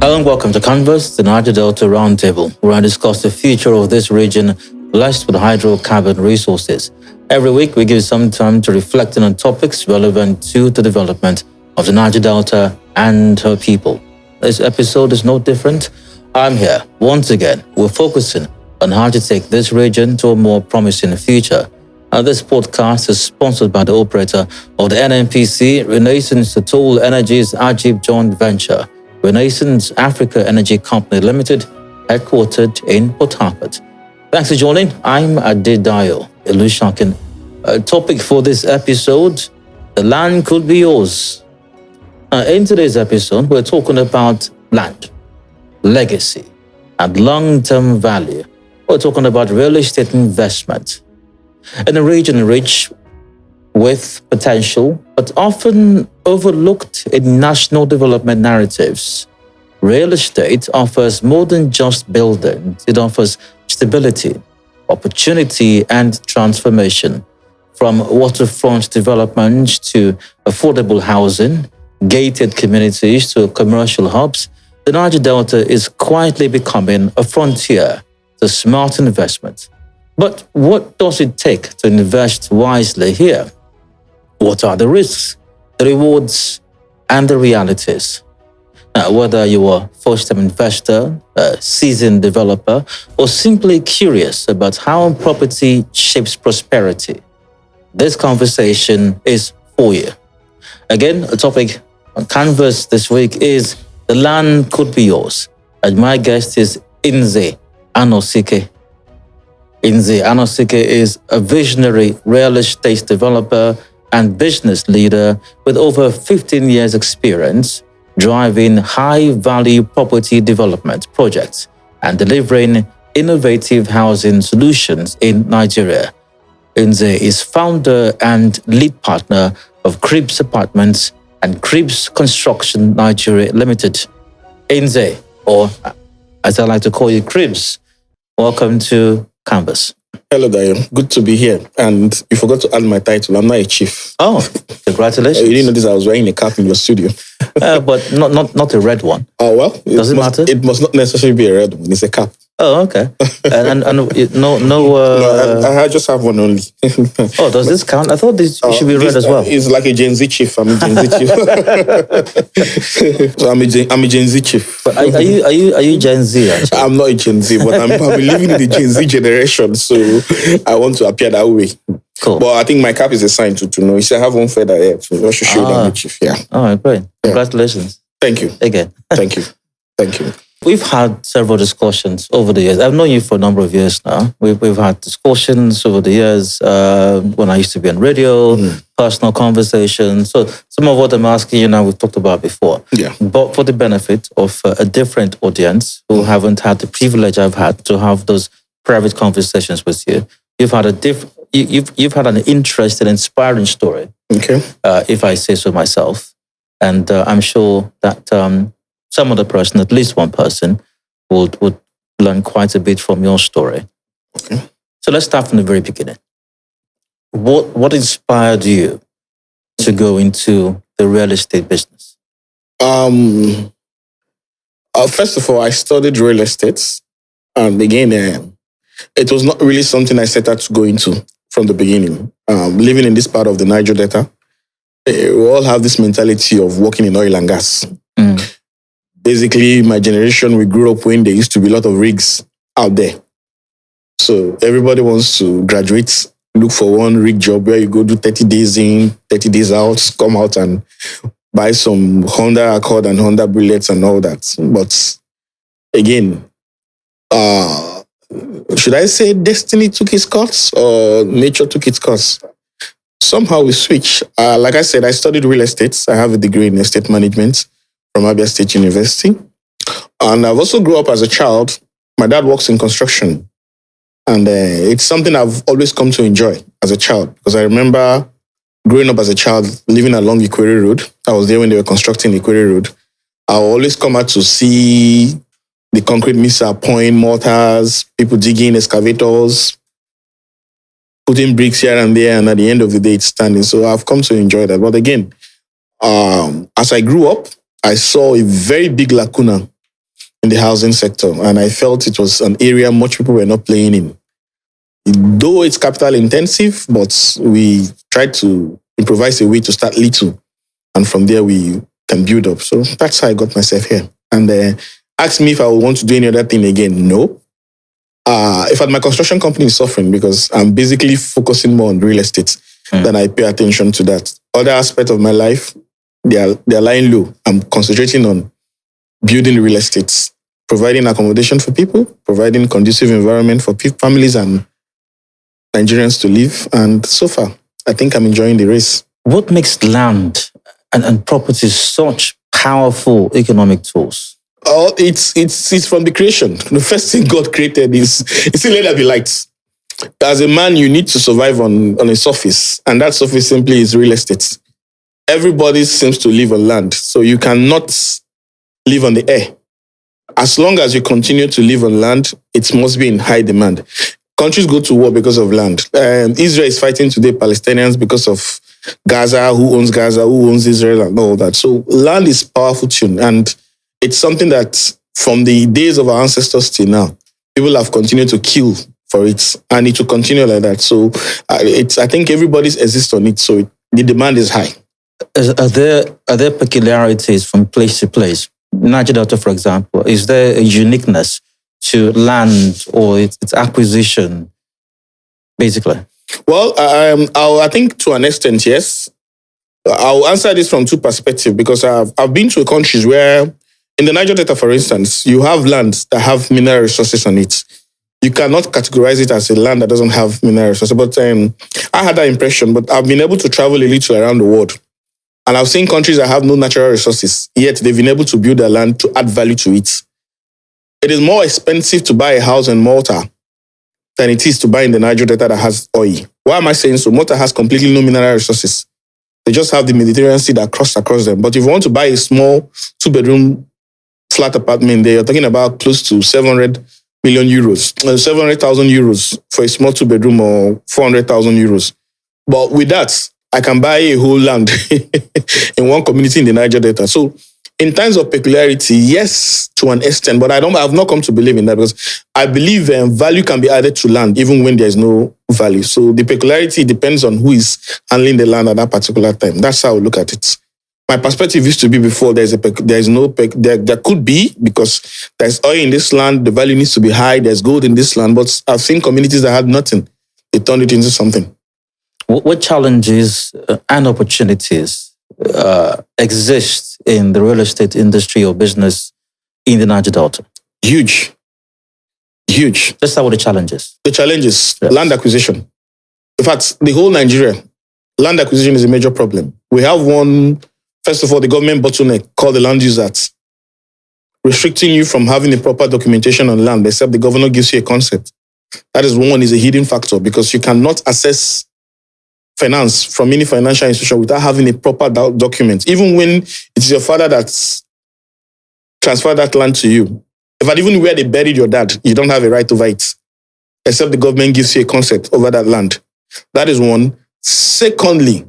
Hello and welcome to Canvas, the Niger Delta Roundtable, where I discuss the future of this region blessed with hydrocarbon resources. Every week, we give some time to reflecting on topics relevant to the development of the Niger Delta and her people. This episode is no different. I'm here once again. We're focusing on how to take this region to a more promising future. This podcast is sponsored by the operator of the NNPC, Renaissance Total Energies Ajib Joint Venture, Renaissance Africa Energy Company Limited, headquartered in Port Harcourt. Thanks for joining. I'm Adedayo Ilushakin. Topic for this episode, the land could be yours. In today's episode, we're talking about land, legacy, and long-term value. We're talking about real estate investment. In a region rich with potential, but often overlooked in national development narratives, real estate offers more than just buildings. It offers stability, opportunity, and transformation. From waterfront development to affordable housing, gated communities to commercial hubs, the Niger Delta is quietly becoming a frontier to smart investment. But what does it take to invest wisely here? What are the risks, the rewards, and the realities? Whether you are a first-time investor, a seasoned developer, or simply curious about how property shapes prosperity, this conversation is for you. Again, a topic on Canvas this week is the land could be yours. And my guest is Nze Anosike. Nze Anosike is a visionary real estate developer and business leader with over 15 years' experience driving high-value property development projects and delivering innovative housing solutions in Nigeria. Nze is founder and lead partner of Cribs Apartments and Cribs Construction Nigeria Limited. Nze, or as I like to call you, Cribs, welcome to Canvas. Hello, Dayo. Good to be here. And you forgot to add my title. I'm not a chief. Oh, congratulations. You didn't notice I was wearing a cap in your studio. But not a red one. Oh, well. Does it matter? It must not necessarily be a red one. It's a cap. Oh, okay. and no. No, I just have one only. Oh, does this count? I thought this should be red as well. It's like a Gen Z chief. I'm a Gen Z chief. So I'm a Gen Z chief. But are you Gen Z? Actually? I'm not a Gen Z, but I'm living in the Gen Z generation, so I want to appear that way. Cool. But I think my cap is a sign to know. You see, I have one feather here, so I should show you that, chief. Yeah. All right, great. Congratulations. Thank you. Again. Thank you. Thank you. We've had several discussions over the years. I've known you for a number of years now. We've had discussions over the years when I used to be on radio, personal conversations. So some of what I'm asking you now, we've talked about before. Yeah. But for the benefit of a different audience who haven't had the privilege I've had to have those private conversations with you, you've had you've had an interesting, inspiring story. Okay. If I say so myself, and I'm sure that some other person, at least one person, would learn quite a bit from your story. Okay. So let's start from the very beginning. What inspired you to go into the real estate business? First of all, I studied real estate, and again, it was not really something I set out to go into from the beginning. Living in this part of the Niger Delta, we all have this mentality of working in oil and gas. Basically, my generation, we grew up when there used to be a lot of rigs out there. So everybody wants to graduate, look for one rig job where you go do 30 days in, 30 days out, come out and buy some Honda Accord and Honda Bullets and all that. But again, should I say destiny took its course or nature took its course? Somehow we switch. Like I said, I studied real estate. I have a degree in estate management from Abia State University. And I've also grew up as a child. My dad works in construction. And it's something I've always come to enjoy as a child. Because I remember growing up as a child, living along Ikwere Road. I was there when they were constructing Ikwere Road. I always come out to see the concrete mixer pouring mortars, people digging excavators, putting bricks here and there, and at the end of the day, it's standing. So I've come to enjoy that. But again, as I grew up, I saw a very big lacuna in the housing sector. And I felt it was an area much people were not playing in. Though it's capital intensive, but we tried to improvise a way to start little. And from there, we can build up. So that's how I got myself here. And asked me if I would want to do any other thing again. No. In fact, my construction company is suffering because I'm basically focusing more on real estate than I pay attention to that. Other aspects of my life, they're lying low. I'm concentrating on building real estate, providing accommodation for people, providing conducive environment for families and Nigerians to live. And so far, I think I'm enjoying the race. What makes land and property such powerful economic tools? Oh, it's from the creation. The first thing God created is let there be light. As a man, you need to survive on a surface, and that surface simply is real estate. Everybody seems to live on land, so you cannot live on the air. As long as you continue to live on land, it must be in high demand. Countries go to war because of land. Israel is fighting today Palestinians because of Gaza, who owns Israel, and all that. So land is powerful tune, and it's something that from the days of our ancestors till now, people have continued to kill for it, and it will continue like that. So I think everybody's exists on it, so the demand is high. Are there peculiarities from place to place? Niger Delta, for example, is there a uniqueness to land or its acquisition, basically? Well, I think to an extent, yes. I'll answer this from two perspectives because I've been to countries where, in the Niger Delta, for instance, you have lands that have mineral resources on it. You cannot categorize it as a land that doesn't have mineral resources. But I had that impression, but I've been able to travel a little around the world. And I've seen countries that have no natural resources, yet they've been able to build their land to add value to it. It is more expensive to buy a house in Malta than it is to buy in the Niger Delta that has oil. Why am I saying so? Malta has completely no mineral resources. They just have the Mediterranean Sea that crosses across them. But if you want to buy a small 2-bedroom flat apartment there, you're talking about close to 700 million euros, 700,000 euros for a small 2-bedroom or 400,000 euros. But with that, I can buy a whole land in one community in the Niger Delta. So in terms of peculiarity, yes, to an extent, but I've not come to believe in that because I believe value can be added to land even when there's no value. So the peculiarity depends on who is handling the land at that particular time. That's how I look at it. My perspective used to be before there could be because there's oil in this land, the value needs to be high, there's gold in this land, but I've seen communities that had nothing. They turned it into something. What challenges and opportunities exist in the real estate industry or business in the Niger Delta? Huge. Let's start with the challenges. The challenges, yes. Land acquisition. In fact, the whole Nigeria, land acquisition is a major problem. We have one, first of all, the government bottleneck called the Land Use Act, restricting you from having a proper documentation on land, except the governor gives you a consent. That is a hidden factor because you cannot access finance from any financial institution without having a proper document. Even when it's your father that's transferred that land to you. In fact, even where they buried your dad, you don't have a right over it, except the government gives you a consent over that land. That is one. Secondly,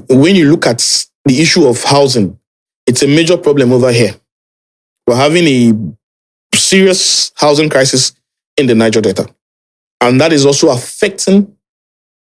when you look at the issue of housing, it's a major problem over here. We're having a serious housing crisis in the Niger Delta. And that is also affecting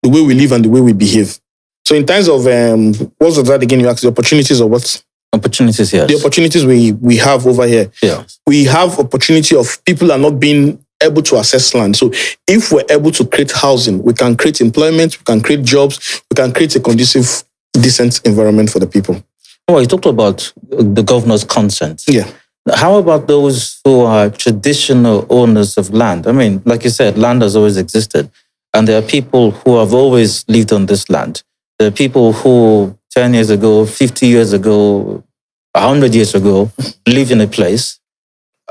the way we live and the way we behave. So in terms of, what was that again? You asked the opportunities or what? Opportunities, yes. The opportunities we have over here. Yeah. We have opportunity of people are not being able to access land. So if we're able to create housing, we can create employment, we can create jobs, we can create a conducive, decent environment for the people. Oh, you talked about the governor's consent. Yeah. How about those who are traditional owners of land? I mean, like you said, land has always existed. And there are people who have always lived on this land. There are people who 10 years ago, 50 years ago, 100 years ago, lived in a place,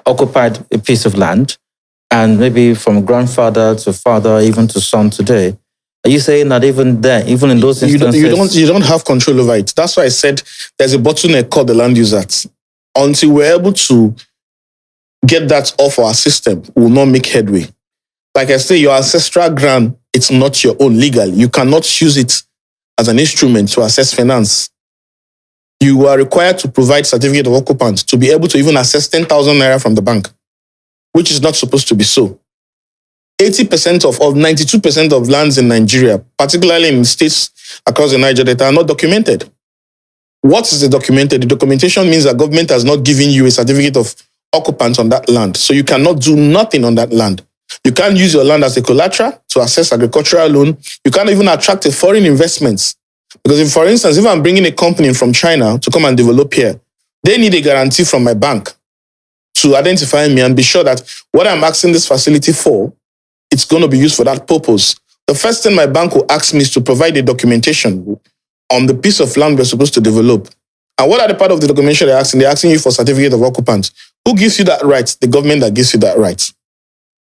occupied a piece of land, and maybe from grandfather to father, even to son today. Are you saying that even there, even in those instances... You don't have control over it. That's why I said there's a bottleneck called the Land Use Act. Until we're able to get that off our system, we will not make headway. Like I say, your ancestral grant, it's not your own legally. You cannot use it as an instrument to access finance. you are required to provide certificate of occupant to be able to even access 10,000 naira from the bank, which is not supposed to be so. 80% of 92% of lands in Nigeria, particularly in states across the Niger Delta, are not documented. What is the documented? The documentation means that government has not given you a certificate of occupant on that land. So you cannot do nothing on that land. You can't use your land as a collateral to access agricultural loan. You can't even attract a foreign investments. Because if, for instance, if I'm bringing a company from China to come and develop here, they need a guarantee from my bank to identify me and be sure that what I'm asking this facility for, it's going to be used for that purpose. The first thing my bank will ask me is to provide a documentation on the piece of land we're supposed to develop. And what are the part of the documentation they're asking? They're asking you for certificate of occupant. Who gives you that right? The government that gives you that right.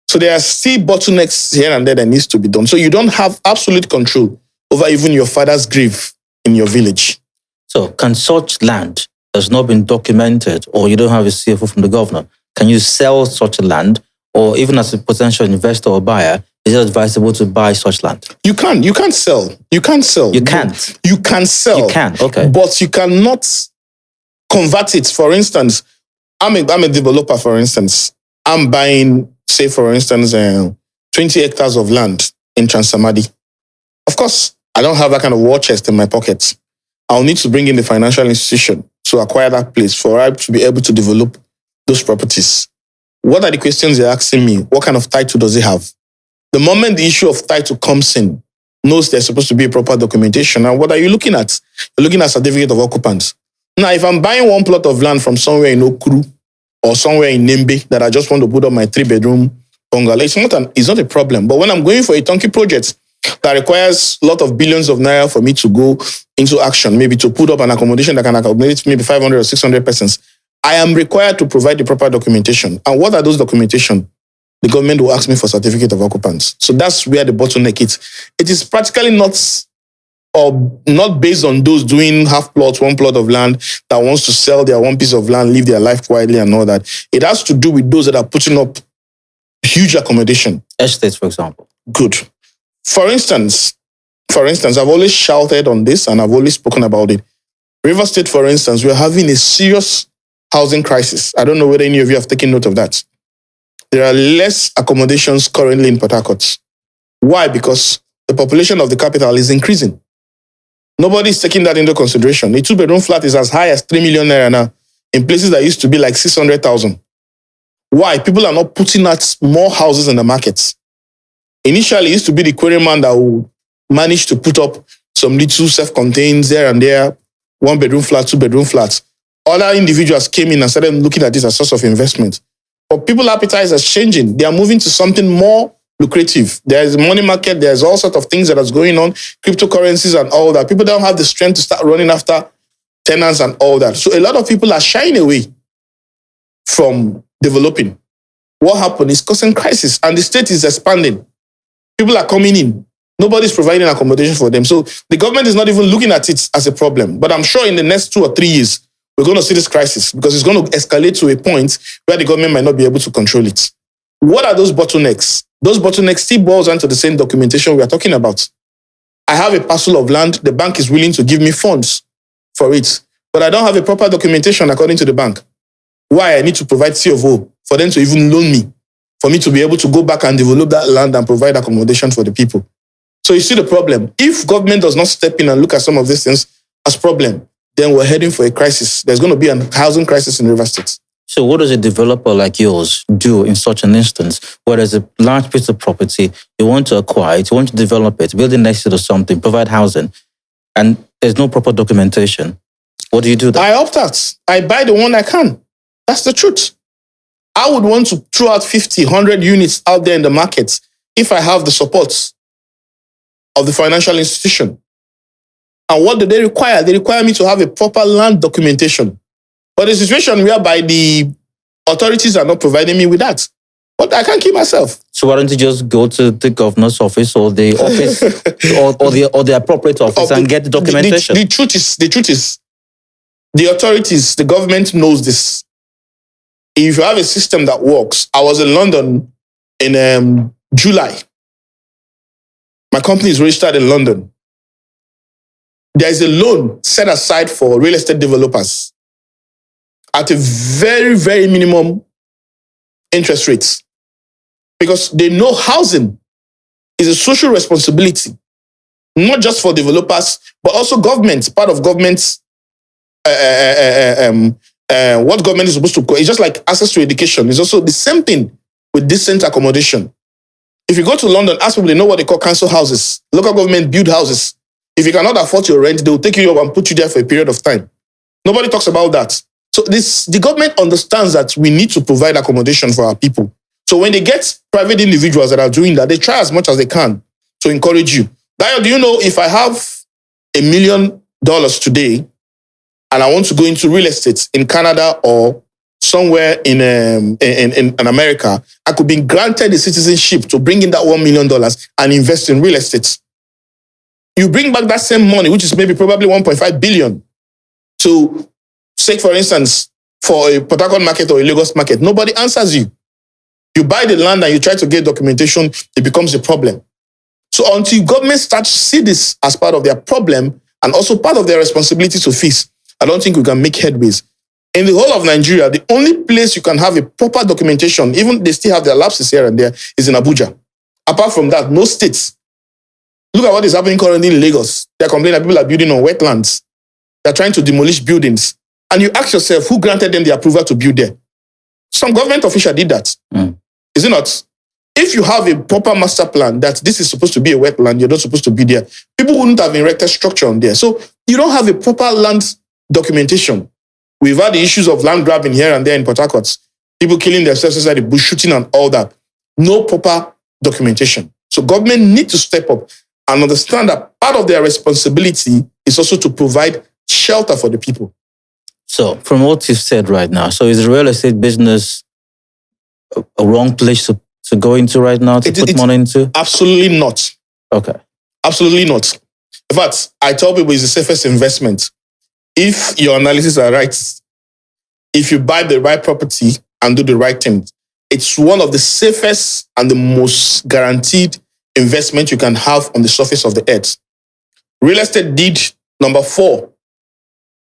So there are still bottlenecks here and there that needs to be done. So you don't have absolute control over even your father's grave in your village. So can such land that's not been documented, or you don't have a CFO from the governor, can you sell such a land? Or even as a potential investor or buyer, is it advisable to buy such land? You can't sell. You can't sell. You can't. You can sell. You can, okay. But you cannot convert it. For instance, I'm a developer, for instance. I'm buying, say, for instance, 20 hectares of land in Transamadi. Of course, I don't have that kind of war chest in my pocket. I'll need to bring in the financial institution to acquire that place for us to be able to develop those properties. What are the questions they're asking me? What kind of title does it have? The moment the issue of title comes in, knows there's supposed to be a proper documentation. And what are you looking at? You're looking at certificate of occupants. Now, if I'm buying one plot of land from somewhere in Okuru or somewhere in Nembe that I just want to put up my 3-bedroom bungalow, it's not a problem. But when I'm going for a turnkey project that requires a lot of billions of naira for me to go into action, maybe to put up an accommodation that can accommodate maybe 500 or 600 persons, I am required to provide the proper documentation. And what are those documentation? The government will ask me for certificate of occupants. So that's where the bottleneck is. It is practically not based on those doing half plots, one plot of land that wants to sell their one piece of land, live their life quietly and all that. It has to do with those that are putting up huge accommodation. Estates, for example. Good. For instance, I've always shouted on this and I've always spoken about it. River State, for instance, we're having a serious housing crisis. I don't know whether any of you have taken note of that. There are less accommodations currently in Port Harcourt. Why? Because the population of the capital is increasing. Nobody's taking that into consideration. A 2-bedroom flat is as high as 3 million naira now in places that used to be like 600,000. Why? People are not putting out more houses in the markets. Initially, it used to be the quarryman that would manage to put up some little self-contained there and there, 1-bedroom flat, 2-bedroom flats. Other individuals came in and started looking at this as a source of investment. But people's appetite is changing. They are moving to something more lucrative. There's a money market. There's all sorts of things that is going on, cryptocurrencies and all that. People don't have the strength to start running after tenants and all that. So a lot of people are shying away from developing. What happened is causing crisis, and the state is expanding. People are coming in. Nobody's providing accommodation for them. So the government is not even looking at it as a problem. But I'm sure in the next 2 or 3 years, we're going to see this crisis because it's going to escalate to a point where the government might not be able to control it. What are those bottlenecks? Those bottlenecks still boils down to the same documentation we are talking about. I have a parcel of land. The bank is willing to give me funds for it, but I don't have a proper documentation according to the bank. Why? I need to provide CFO for them to even loan me, for me to be able to go back and develop that land and provide accommodation for the people. So you see the problem. If government does not step in and look at some of these things as problem, then we're heading for a crisis. There's going to be a housing crisis in River State. So what does a developer like yours do in such an instance where there's a large piece of property, you want to acquire it, you want to develop it, build it next to it or something, provide housing, and there's no proper documentation? What do you do then? I opt out. I buy the one I can. That's the truth. I would want to throw out 50, 100 units out there in the market if I have the support of the financial institution. And what do they require? They require me to have a proper land documentation. But the situation whereby the authorities are not providing me with that, but I can't keep myself. So why don't you just go to the governor's office or the office or the appropriate office and get the documentation? The truth is, the authorities, the government knows this. If you have a system that works, I was in London in July. My company is registered in London. there is a loan set aside for real estate developers at a very, very minimum interest rate, because they know housing is a social responsibility, not just for developers, but also government, part of government's what government is supposed to. It's just like access to education. It's also the same thing with decent accommodation. If you go to London, ask people, they know what they call council houses. Local government build houses. If you cannot afford your rent, they will take you up and put you there for a period of time. Nobody talks about that. So the government understands that we need to provide accommodation for our people. So when they get private individuals that are doing that, they try as much as they can to encourage you. Dayo, do you know, if I have $1 million today and I want to go into real estate in Canada or somewhere in America, I could be granted the citizenship to bring in that $1 million and invest in real estate. You bring back that same money, which is maybe probably 1.5 billion, to say, for instance, for a Port Harcourt market or a Lagos market. Nobody answers you. You buy the land and you try to get documentation, it becomes a problem. So until government starts to see this as part of their problem and also part of their responsibility to fix, I don't think we can make headways. In the whole of Nigeria, the only place you can have a proper documentation, even they still have their lapses here and there, is in Abuja. Apart from that, no states. Look at what is happening currently in Lagos. They're complaining that people are building on wetlands. They're trying to demolish buildings. And you ask yourself, who granted them the approval to build there? Some government official did that. Is it not? If you have a proper master plan that this is supposed to be a wetland, you're not supposed to be there, people wouldn't have erected structure on there. So you don't have a proper land documentation. We've had the issues of land grabbing here and there in Port Harcourt, people killing themselves inside the bush, shooting and all that. No proper documentation. So government need to step up and understand that part of their responsibility is also to provide shelter for the people. So from what you've said right now, so is the real estate business a wrong place to go into right now, to put money into? Absolutely not. Okay. Absolutely not. In fact, I tell people it's the safest investment. If your analysis are right, if you buy the right property and do the right thing, it's one of the safest and the most guaranteed investment you can have on the surface of the earth. Real estate did number 4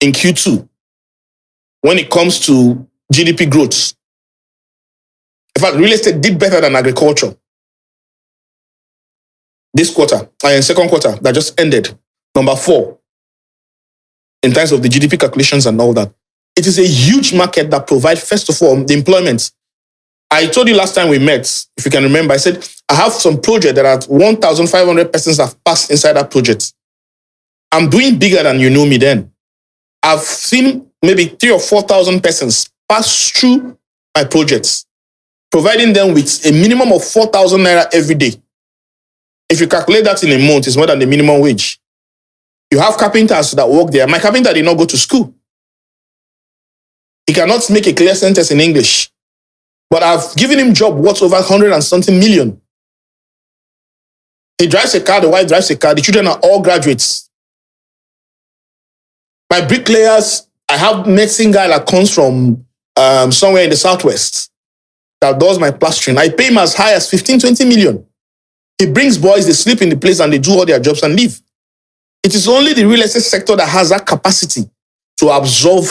in Q2 when it comes to GDP growth. In fact, real estate did better than agriculture this quarter, and second quarter that just ended, number 4 in terms of the GDP calculations and all that. It is a huge market that provides, first of all, the employment. I told you last time we met, if you can remember, I said, I have some project that are 1,500 persons have passed inside that project. I'm doing bigger than you know me then. I've seen maybe 3,000 or 4,000 persons pass through my projects, providing them with a minimum of 4,000 naira every day. If you calculate that in a month, it's more than the minimum wage. You have carpenters that work there. My carpenter did not go to school. He cannot make a clear sentence in English. But I've given him job worth over 100 and something million. He drives a car, the wife drives a car, the children are all graduates. My bricklayers, I have medicine guy that comes from somewhere in the southwest that does my plastering. I pay him as high as 15, 20 million. He brings boys, they sleep in the place and they do all their jobs and leave. It is only the real estate sector that has that capacity to absorb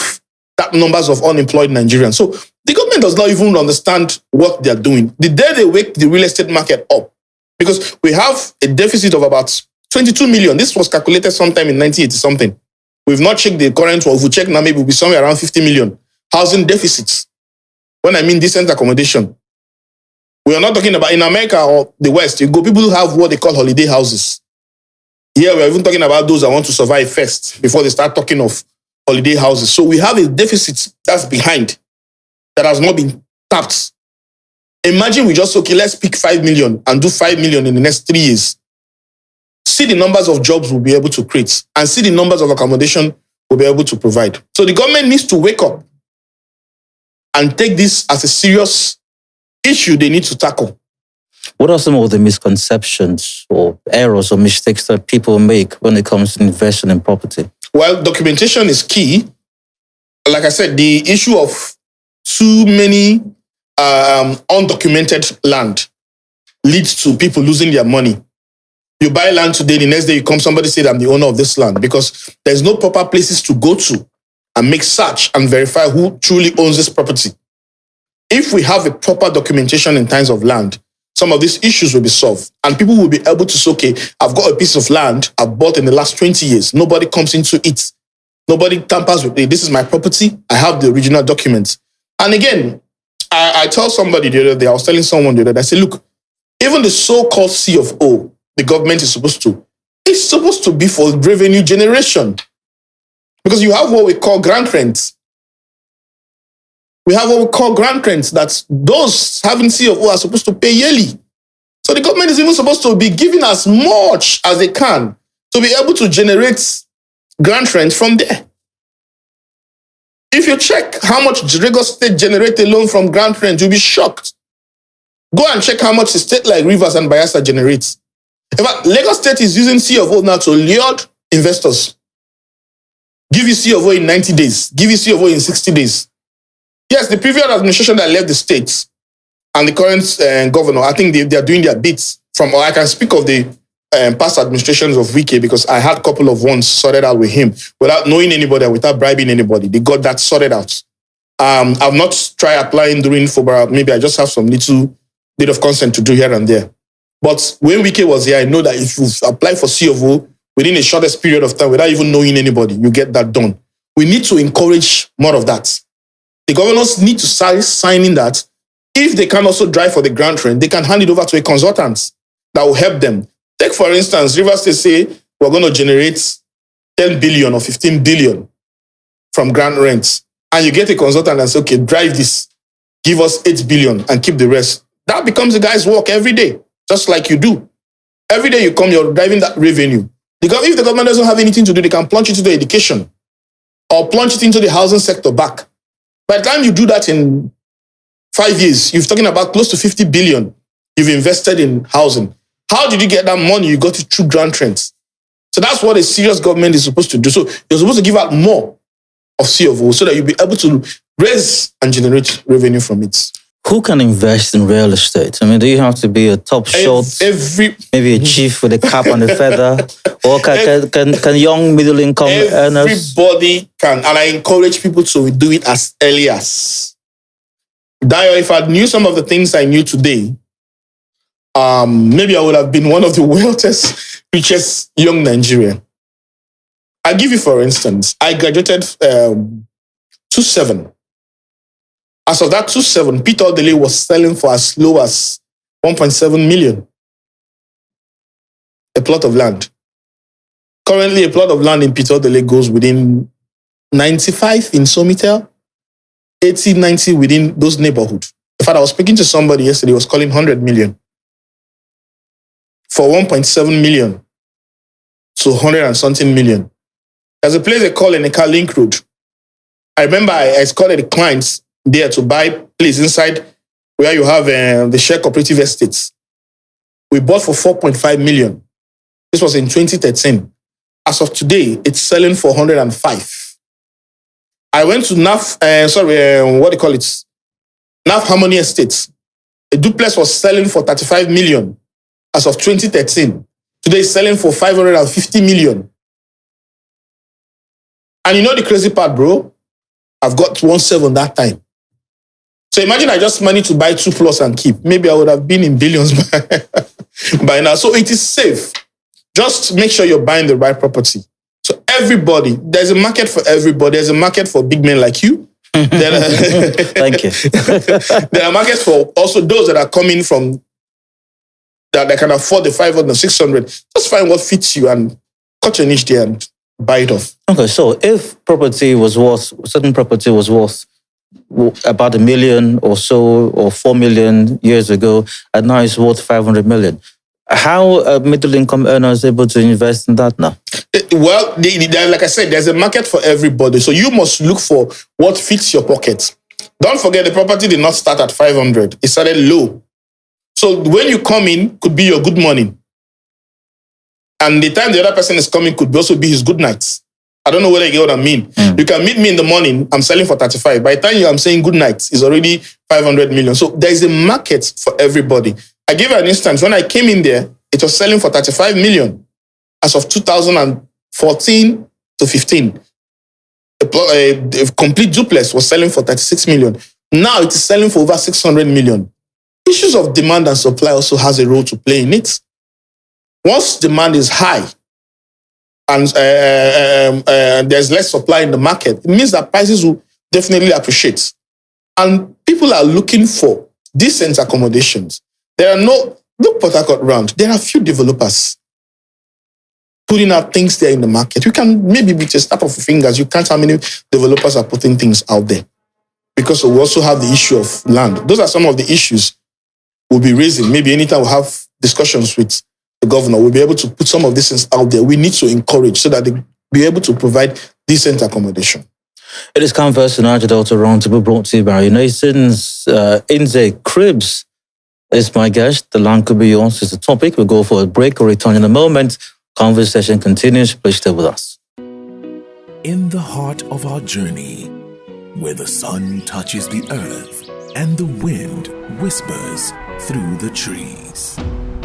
that numbers of unemployed Nigerians. So the government does not even understand what they're doing. The day they wake the real estate market up, because we have a deficit of about 22 million. This was calculated sometime in 1980 something. We've not checked the current one. If we check now, maybe we'll be somewhere around 50 million. Housing deficits. When I mean decent accommodation. We are not talking about in America or the West. You go, people who have what they call holiday houses. Here, we're even talking about those that want to survive first before they start talking of holiday houses. So we have a deficit that's behind, that has not been tapped. Imagine we just, okay, let's pick 5 million and do 5 million in the next 3 years. See the numbers of jobs we'll be able to create and see the numbers of accommodation we'll be able to provide. So the government needs to wake up and take this as a serious issue they need to tackle. What are some of the misconceptions or errors or mistakes that people make when it comes to investing in property? Well, documentation is key. Like I said, the issue of too many undocumented land leads to people losing their money. You buy land today, the next day you come, somebody said, I'm the owner of this land, because there's no proper places to go to and make search and verify who truly owns this property. If we have a proper documentation in terms of land, some of these issues will be solved. And people will be able to say, okay, I've got a piece of land I've bought in the last 20 years. Nobody comes into it. Nobody tampers with it. This is my property. I have the original documents. And again, I tell somebody the other day, I was telling someone the other day, I said, look, even the so-called C of O, the government is supposed to, it's supposed to be for revenue generation. Because you have what we call grant rents. We have what we call grant rents that those having C of O are supposed to pay yearly. So the government is even supposed to be giving as much as they can to be able to generate grant rent from there. If you check how much Lagos State generates alone from grant rent, you'll be shocked. Go and check how much a state like Rivers and Bayelsa generates. In fact, Lagos State is using C of O now to lure investors. Give you C of O in 90 days. Give you C of O in 60 days. Yes, the previous administration that left the states and the current governor, I think they are doing their bits. Or I can speak of the past administrations of Wike, because I had a couple of ones sorted out with him without knowing anybody and without bribing anybody. They got that sorted out. I've not tried applying during FOBARA. Maybe I just have some little bit of consent to do here and there. But when Wike was here, I know that if you apply for C of O within a shortest period of time without even knowing anybody, you get that done. We need to encourage more of that. The governors need to start signing that. If they can also drive for the grant rent, they can hand it over to a consultant that will help them. Take, for instance, Rivers State say we're going to generate 10 billion or 15 billion from grant rents. And you get a consultant and say, okay, drive this. Give us 8 billion and keep the rest. That becomes the guy's work every day, just like you do. Every day you come, you're driving that revenue. Because if the government doesn't have anything to do, they can plunge it into education or plunge it into the housing sector back. By the time you do that in 5 years, you're talking about close to 50 billion you've invested in housing. How did you get that money? You got it through grant rents. So that's what a serious government is supposed to do. So you're supposed to give out more of C of O so that you'll be able to raise and generate revenue from it. Who can invest in real estate? I mean, do you have to be a top shot, maybe a chief with a cap and a feather? Or can young middle-income earners? Everybody can. And I encourage people to do it as early as. Dio, if I knew some of the things I knew today, maybe I would have been one of the wealthiest, richest young Nigerian. I'll give you, for instance, I graduated 2007. As of that 2007, Peter Odele was selling for as low as 1.7 million. A plot of land. Currently, a plot of land in Peter Odele goes within 95 in Somitel, 80, 90 within those neighborhoods. In fact, I was speaking to somebody yesterday who was calling 100 million. For 1.7 million to 100 and something million. There's a place they call Eneka Link Road. I remember I escorted the clients there to buy place inside where you have the share cooperative estates. We bought for 4.5 million. This was in 2013. As of today, it's selling for 105. I went to NAF Harmony Estates. A duplex was selling for 35 million as of 2013. Today it's selling for 550 million. And you know the crazy part, bro? I've got 1.7 that time. So imagine I just managed to buy 2 plots and keep. Maybe I would have been in billions by now. So it is safe. Just make sure you're buying the right property. So everybody, there's a market for everybody. There's a market for big men like you. Thank you. There are markets for also those that are coming from that they can afford the 500, 600. Just find what fits you and cut your niche there and buy it off. Okay, so if certain property was worth about 1 million or so, or 4 million years ago, and now it's worth 500 million. How are middle-income earners able to invest in that now? Well, like I said, there's a market for everybody. So you must look for what fits your pocket. Don't forget, the property did not start at 500. It started low. So when you come in, could be your good morning. And the time the other person is coming could also be his good night. I don't know whether you get what I mean. You can meet me in the morning, I'm selling for 35. By the time I'm saying good night, it's already 500 million. So there is a market for everybody. I give you an instance. When I came in there, it was selling for 35 million as of 2014 to 15. A complete duplex was selling for 36 million. Now it is selling for over 600 million. Issues of demand and supply also has a role to play in it. Once demand is high and there's less supply in the market, it means that prices will definitely appreciate. And people are looking for decent accommodations. Look Port Harcourt round, there are few developers putting out things there in the market. You can maybe with a snap of your fingers, you count how many developers are putting things out there. Because we also have the issue of land. Those are some of the issues we'll be raising. Maybe anytime we'll have discussions with the governor, we'll be able to put some of these things out there. We need to encourage so that they be able to provide decent accommodation. It is Converse Niger Delta Roundtable brought to you by Nations. Nze Cribs is my guest. The land could be yours is the topic. We'll go for a break. We'll return in a moment. Conversation continues. Please stay with us. In the heart of our journey, where the sun touches the earth and the wind whispers through the trees,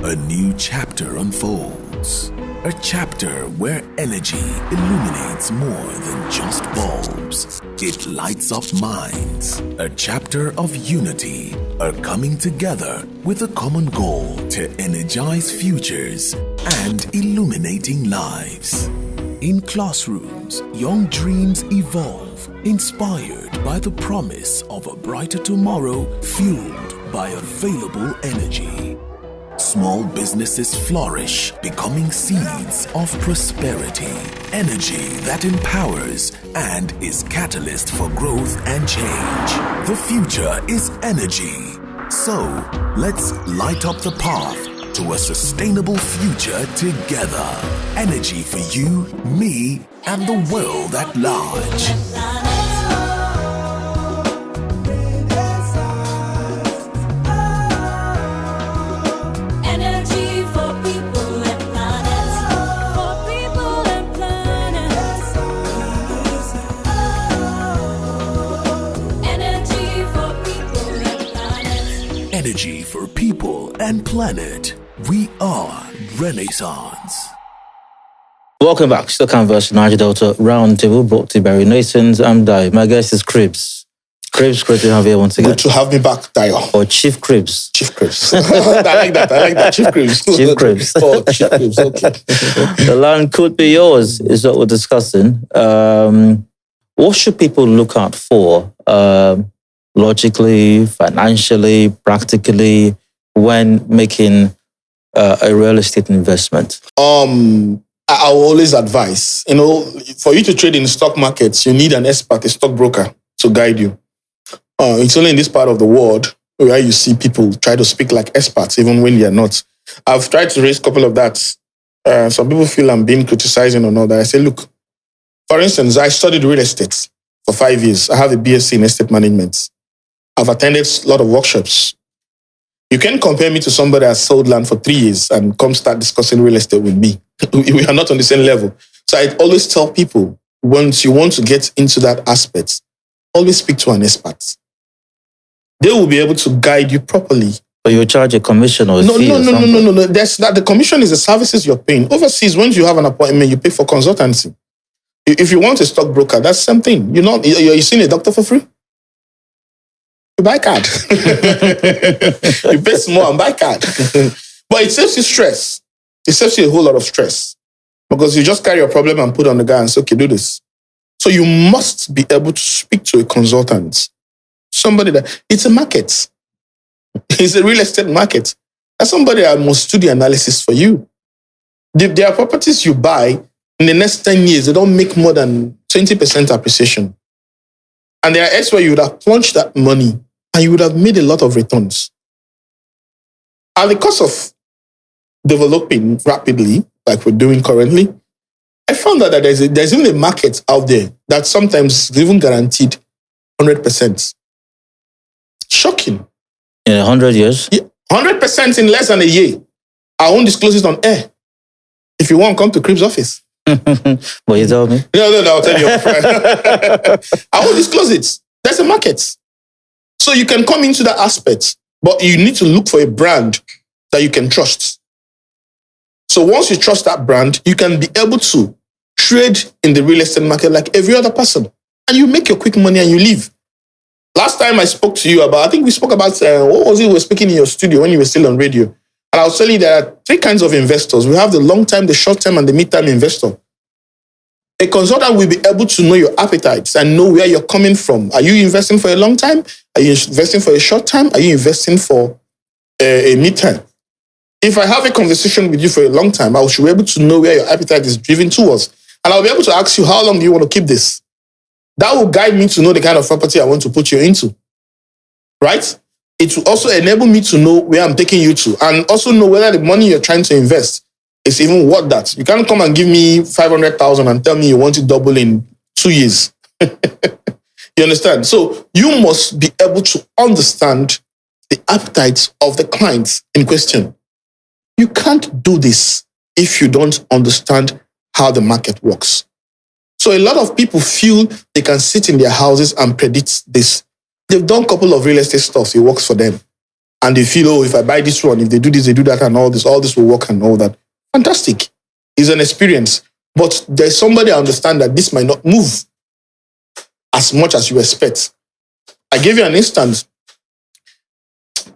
a new chapter unfolds. A chapter where energy illuminates more than just bulbs. It lights up minds. A chapter of unity, a coming together with a common goal to energize futures and illuminating lives. In classrooms, young dreams evolve, inspired by the promise of a brighter tomorrow fueled by available energy. Small businesses flourish, becoming seeds of prosperity. Energy that empowers and is catalyst for growth and change. The future is energy. So, let's light up the path to a sustainable future together. Energy for you, me, and the world at large. Energy for people and planet. We are Renaissance. Welcome back to the Converse Niger Delta Roundtable brought to you by Nations. I'm Dio. My guest is Cribs. Cribs, great to have you once again. Good to have me back, Dio. Or Chief Cribs. Chief Cribs. I like that. Chief Cribs. Chief Cribs. Oh, Chief Cribs, okay. The land could be yours, is what we're discussing. What should people look out for? Logically, financially, practically, when making a real estate investment? I will always advise, for you to trade in stock markets, you need an expert, a stockbroker to guide you. It's only in this part of the world where you see people try to speak like experts, even when they are not. I've tried to raise a couple of that. Some people feel I'm being criticizing or not. I say, look, for instance, I studied real estate for 5 years. I have a BSc in estate management. I've attended a lot of workshops. You can compare me to somebody that sold land for 3 years and come start discussing real estate with me. We are not on the same level. So I always tell people, once you want to get into that aspect, always speak to an expert. They will be able to guide you properly. But you charge a commission or a fee? No. That's not the commission is the services you're paying. Overseas, once you have an appointment, you pay for consultancy. If you want a stockbroker, that's the same thing. You're seeing a doctor for free? You buy card. You pay small and buy card. But it saves you stress. It saves you a whole lot of stress. Because you just carry your problem and put on the guy and say, okay, do this. So you must be able to speak to a consultant. Somebody it's a market. It's a real estate market. That's somebody that must do the analysis for you. There are properties you buy, in the next 10 years, they don't make more than 20% appreciation. And there are areas where you would have plunged that money and you would have made a lot of returns. And because of developing rapidly, like we're doing currently, I found out that there's even a market out there that sometimes is even guaranteed 100%. Shocking. In 100 years? Yeah, 100% in less than a year. I won't disclose it on air. If you want, come to Crib's office. But you tell me? No, I'll tell you. I won't disclose it. There's a market. So you can come into that aspect, but you need to look for a brand that you can trust. So once you trust that brand, you can be able to trade in the real estate market like every other person. And you make your quick money and you leave. Last time I spoke to you about, I think we spoke about, what was it we were speaking in your studio when you were still on radio. And I was telling you there are three kinds of investors. We have the long-term, the short-term, and the mid-term investor. A consultant will be able to know your appetites and know where you're coming from. Are you investing for a long time? Are you investing for a short time? Are you investing for a mid-term? If I have a conversation with you for a long time, I should be able to know where your appetite is driven towards. And I'll be able to ask you, how long do you want to keep this? That will guide me to know the kind of property I want to put you into. Right? It will also enable me to know where I'm taking you to and also know whether the money you're trying to invest is even worth that. You can't come and give me 500,000 and tell me you want it double in 2 years. You understand? So you must be able to understand the appetites of the clients in question. You can't do this if you don't understand how the market works. So a lot of people feel they can sit in their houses and predict this. They've done a couple of real estate stuff. It works for them. And they feel, oh, if I buy this one, if they do this, they do that, and all this will work and all that. Fantastic. It's an experience. But there's somebody I understand that this might not move as much as you expect. I gave you an instance.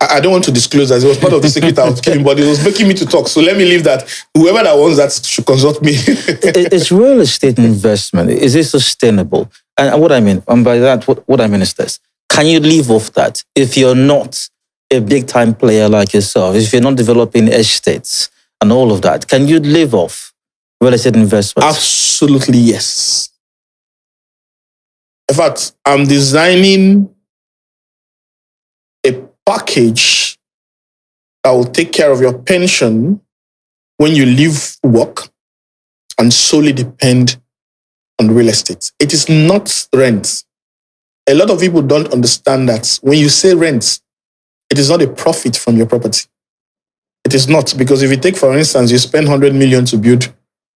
I don't want to disclose that it was part of the secret I was keeping, but it was making me to talk. So let me leave that. Whoever that wants that should consult me. It's real estate investment. Is it sustainable? And what I mean, and by that, what I mean is this. Can you live off that if you're not a big-time player like yourself, if you're not developing estates and all of that? Can you live off real estate investment? Absolutely, yes. In fact, I'm designing a package that will take care of your pension when you leave work and solely depend on real estate. It is not rent. A lot of people don't understand that when you say rent, it is not a profit from your property. It is not, because if you take, for instance, you spend 100 million to build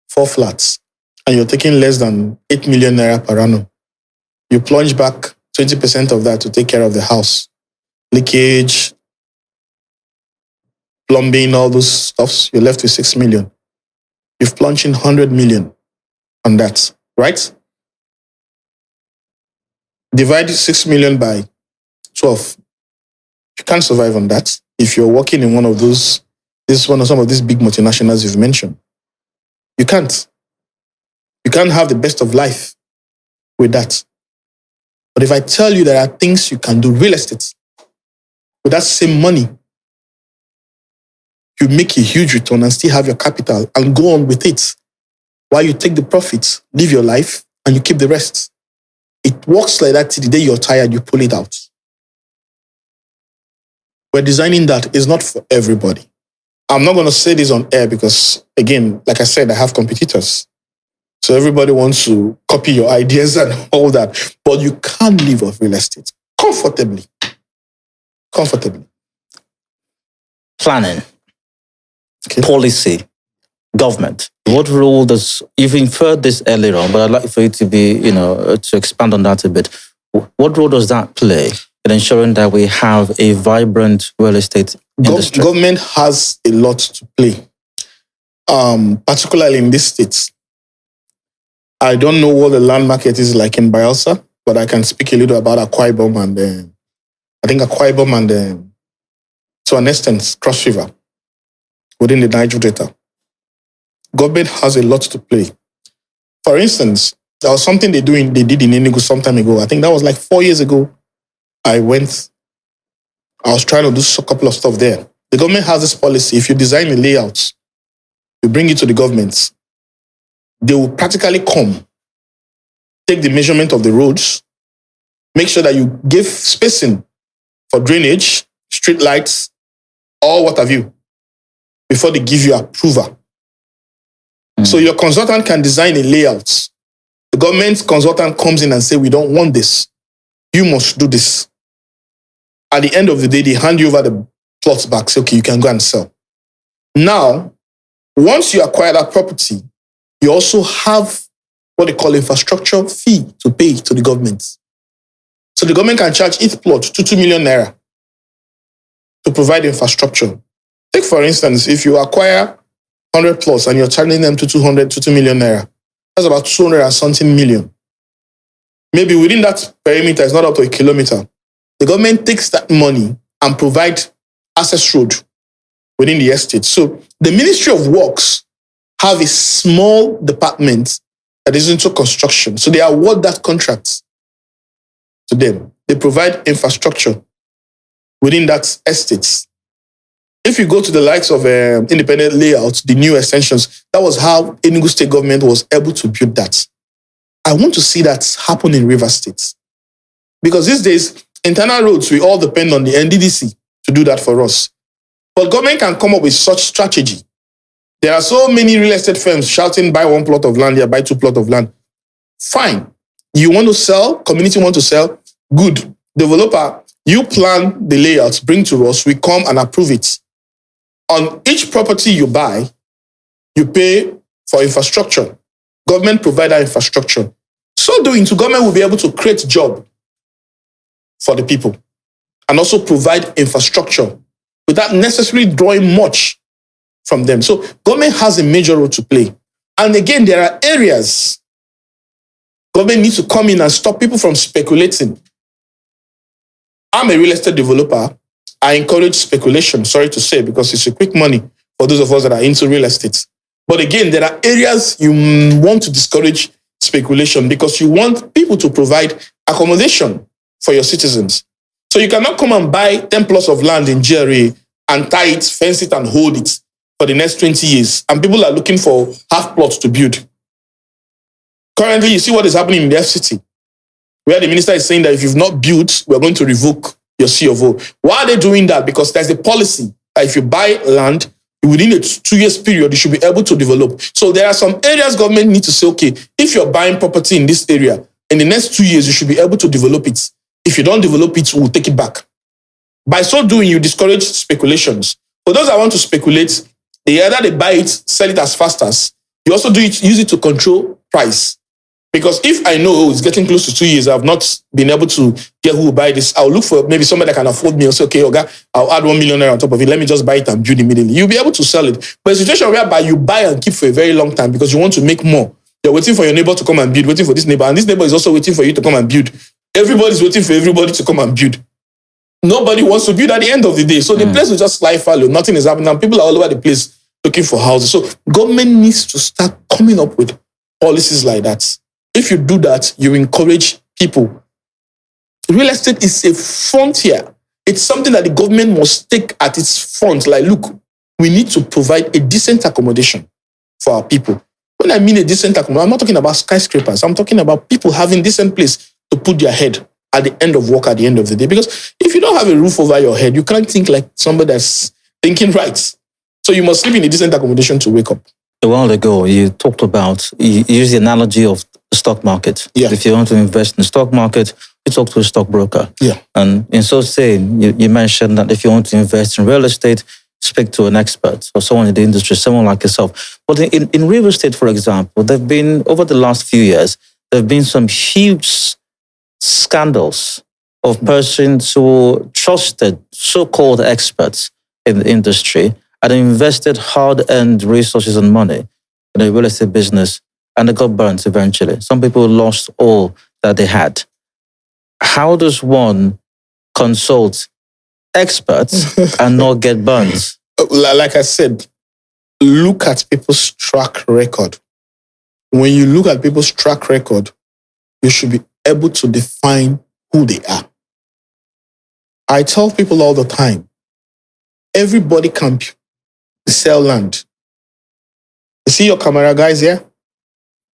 4 flats and you're taking less than 8 million naira per annum, you plunge back 20% of that to take care of the house. Leakage, plumbing, all those stuffs, you're left with 6 million. You've plunged in 100 million on that, right? Divide 6 million by 12. You can't survive on that if you're working in one of those, this is one of some of these big multinationals you've mentioned. You can't. You can't have the best of life with that. But if I tell you there are things you can do, real estate, with that same money, you make a huge return and still have your capital and go on with it while you take the profits, live your life, and you keep the rest. It works like that till the day you're tired, you pull it out. We're designing that. It's not for everybody. I'm not going to say this on air because, again, like I said, I have competitors. So everybody wants to copy your ideas and all that. But you can't live off real estate comfortably. Comfortably. Planning, policy, government. What role does, you've inferred this earlier on, but I'd like for you to be, to expand on that a bit. What role does that play in ensuring that we have a vibrant real estate industry? Government has a lot to play, particularly in these states. I don't know what the land market is like in Bayelsa, but I can speak a little about Akwa Ibom and I think Akwa Ibom and to an extent, Cross River within the Niger Delta. Government has a lot to play. For instance, there was something they did in Enugu some time ago. I think that was like 4 years ago. I was trying to do a couple of stuff there. The government has this policy. If you design a layout, you bring it to the government, they will practically come, take the measurement of the roads, make sure that you give spacing for drainage, street lights, or what have you, before they give you approval. So your consultant can design a layout. The government consultant comes in and say, we don't want this. You must do this. At the end of the day, they hand you over the plots back. Say, okay, you can go and sell. Now, once you acquire that property, you also have what they call infrastructure fee to pay to the government. So the government can charge each plot 2 million naira to provide infrastructure. Take, for instance, if you acquire 100 plus, and you're charging them to 200 to 2 million naira. That's about 200 and something million. Maybe within that perimeter, it's not up to a kilometer. The government takes that money and provide access road within the estate. So the Ministry of Works have a small department that is into construction. So they award that contract to them. They provide infrastructure within that estate. If you go to the likes of independent layouts, the new extensions, that was how Enugu State government was able to build that. I want to see that happen in Rivers State. Because these days, internal roads, we all depend on the NDDC to do that for us. But government can come up with such strategy. There are so many real estate firms shouting, buy 1 plot of land here, buy 2 plot of land. Fine. You want to sell, community want to sell, good. Developer, you plan the layouts, bring to us, we come and approve it. On each property you buy, you pay for infrastructure. Government provide that infrastructure. So doing, so government will be able to create job for the people and also provide infrastructure without necessarily drawing much from them. So government has a major role to play. And again, there are areas government needs to come in and stop people from speculating. I'm a real estate developer. I encourage speculation, sorry to say, because it's a quick money for those of us that are into real estate. But again, there are areas you want to discourage speculation because you want people to provide accommodation for your citizens. So you cannot come and buy 10 plots of land in GRA and tie it, fence it, and hold it for the next 20 years. And people are looking for half plots to build. Currently, you see what is happening in the FCT, where the minister is saying that if you've not built, we're going to revoke your C of O. Why are they doing that? Because there's a policy that if you buy land, within a 2 years period, you should be able to develop. So there are some areas government need to say, okay, if you're buying property in this area, in the next 2 years, you should be able to develop it. If you don't develop it, we'll take it back. By so doing, you discourage speculations. For those that want to speculate, either they buy it, sell it as fast as. You also use it to control price. Because if I know it's getting close to 2 years, I've not been able to get who will buy this, I'll look for maybe somebody that can afford me and say, okay, Oga, I'll add 1 million naira on top of it. Let me just buy it and build immediately. You'll be able to sell it. But a situation whereby you buy and keep for a very long time because you want to make more. You're waiting for your neighbor to come and build, waiting for this neighbor, and this neighbor is also waiting for you to come and build. Everybody's waiting for everybody to come and build. Nobody wants to build at the end of the day. So the place will just lie fallow. Nothing is happening. And people are all over the place looking for houses. So government needs to start coming up with policies like that. If you do that, you encourage people. Real estate is a frontier. It's something that the government must take at its front. Like, look, we need to provide a decent accommodation for our people. When I mean a decent accommodation, I'm not talking about skyscrapers. I'm talking about people having decent place to put their head at the end of work, at the end of the day. Because if you don't have a roof over your head, you can't think like somebody that's thinking right. So you must live in a decent accommodation to wake up. A while ago, you talked about, you used the analogy of the stock market. Yeah. If you want to invest in the stock market, you talk to a stockbroker. Yeah. And in so saying, you mentioned that if you want to invest in real estate, speak to an expert or someone in the industry, someone like yourself. But in real estate, for example, there have been, over the last few years, there have been some huge scandals of persons who trusted so-called experts in the industry and invested hard-earned resources and money in the real estate business, and they got burnt eventually. Some people lost all that they had. How does one consult experts and not get burnt? Like I said, look at people's track record. When you look at people's track record, you should be able to define who they are. I tell people all the time, everybody can sell land. You see your camera guys here?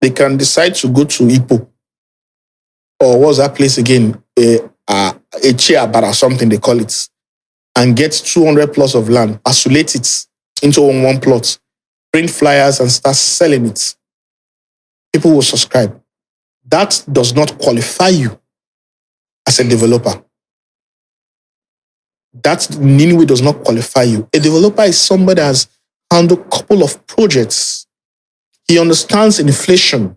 They can decide to go to Ipo. Or what's that place again? A Chiabar or something they call it. And get 200 plots of land, isolate it into one plot, print flyers and start selling it. People will subscribe. That does not qualify you as a developer. That in any way does not qualify you. A developer is somebody that has handled a couple of projects. He understands inflation.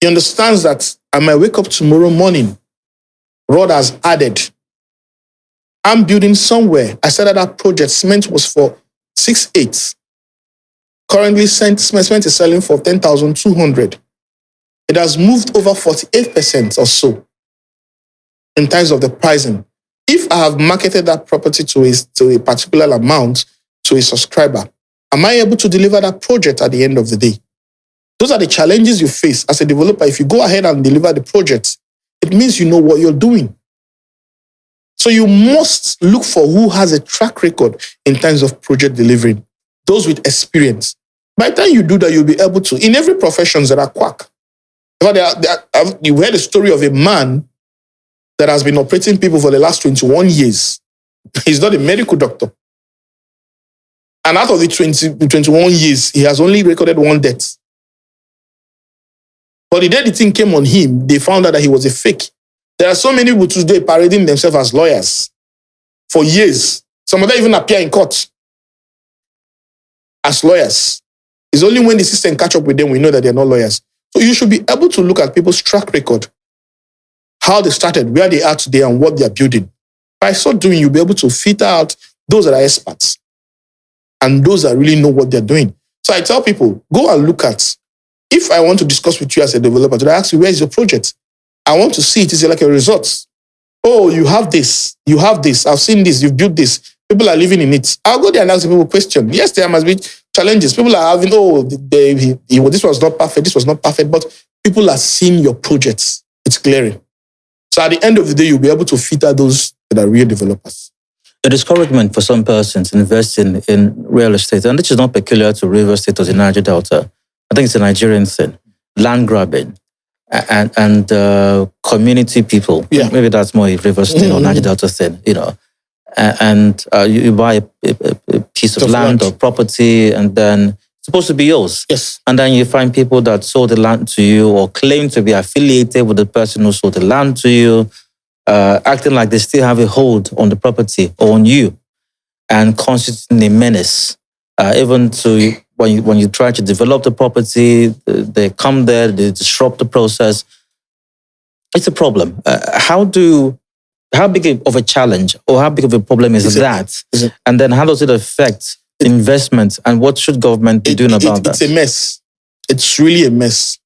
He understands that I might wake up tomorrow morning, road has added. I'm building somewhere. I said that project, cement was for 6.8. Currently, cement is selling for 10,200. It has moved over 48% or so in terms of the pricing. If I have marketed that property to a particular amount to a subscriber, am I able to deliver that project at the end of the day? Those are the challenges you face as a developer. If you go ahead and deliver the project, it means you know what you're doing. So you must look for who has a track record in terms of project delivery, those with experience. By the time you do that, you'll be able to. In every profession, there are quack. You heard the story of a man that has been operating people for the last 21 years. He's not a medical doctor. And out of the 21 years, he has only recorded one death. But the day the thing came on him, they found out that he was a fake. There are so many people today parading themselves as lawyers for years. Some of them even appear in court as lawyers. It's only when the system catch up with them we know that they're not lawyers. So you should be able to look at people's track record, how they started, where they are today, and what they're building. By so doing, you'll be able to filter out those that are experts and those that really know what they're doing. So I tell people, go and look at, if I want to discuss with you as a developer, did I ask you, where is your project? I want to see it. Is it like a result? Oh, you have this. You have this. I've seen this. You've built this. People are living in it. I'll go there and ask people a question. Yes, there must be challenges. People are having, this was not perfect. This was not perfect. But people are seeing your projects. It's glaring. So at the end of the day, you'll be able to filter those that are real developers. The discouragement for some persons investing in real estate, and this is not peculiar to River State or the Niger Delta. I think it's a Nigerian thing. Land grabbing and community people. Yeah. Maybe that's more a River State or Niger Delta thing, you buy a piece of land or property, and then it's supposed to be yours. Yes. And then you find people that sold the land to you or claim to be affiliated with the person who sold the land to you, acting like they still have a hold on the property or on you, and constituting a menace. Even to when you try to develop the property, they come there, they disrupt the process. It's a problem. How big of a challenge or how big of a problem is that? And then how does it affect investment, and what should government be doing about that? It's a mess. It's really a mess.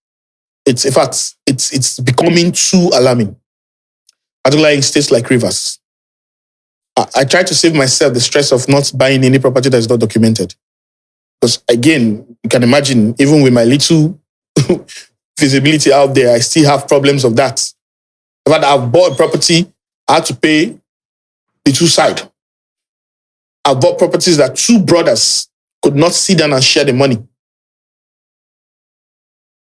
In fact, it's becoming too alarming, particularly in states like Rivers. I try to save myself the stress of not buying any property that is not documented. Because again, you can imagine, even with my little visibility out there, I still have problems of that. In fact, I've bought a property, I had to pay the two sides. I've bought properties that two brothers could not sit down and share the money.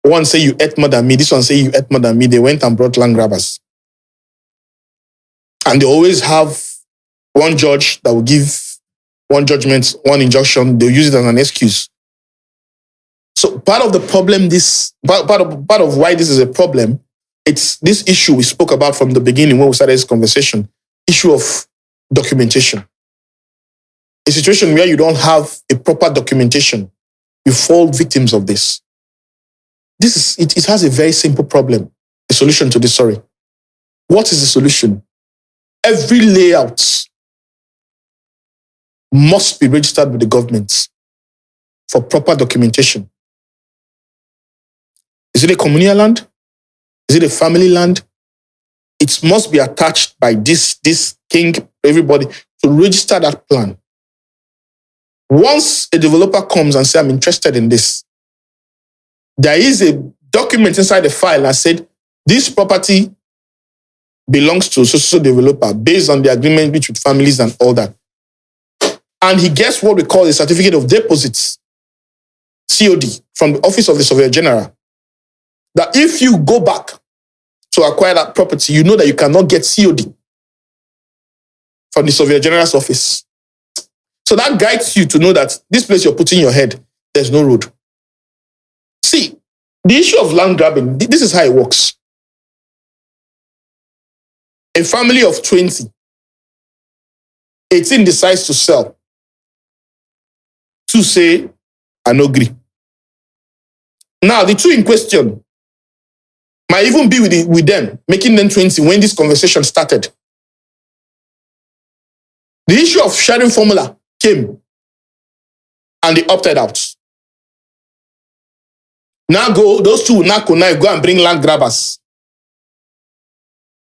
One say you ate more than me, this one say you ate more than me. They went and brought land grabbers. And they always have one judge that will give one judgment, one injunction. They'll use it as an excuse. So part of the problem, part of why this is a problem, it's this issue we spoke about from the beginning when we started this conversation, issue of documentation. A situation where you don't have a proper documentation, you fall victims of this. It has a very simple problem, a solution to this, sorry. What is the solution? Every layout must be registered with the government for proper documentation. Is it a communal land? Is it a family land? It must be attached by this king, everybody, to register that plan. Once a developer comes and says, I'm interested in this, there is a document inside the file that said, this property belongs to so developer based on the agreement with families and all that. And he gets what we call a certificate of deposits, COD, from the Office of the Surveyor General. That if you go back to acquire that property, you know that you cannot get COD from the Surveyor General's office. So that guides you to know that this place you're putting your head, there's no road. See, the issue of land grabbing, this is how it works. A family of 20, 18 decides to sell. 2 say, I no agree. Now, the 2 in question might even be with them, making them 20 when this conversation started. The issue of sharing formula came and they opted out. Now those two will now connive, go and bring land grabbers.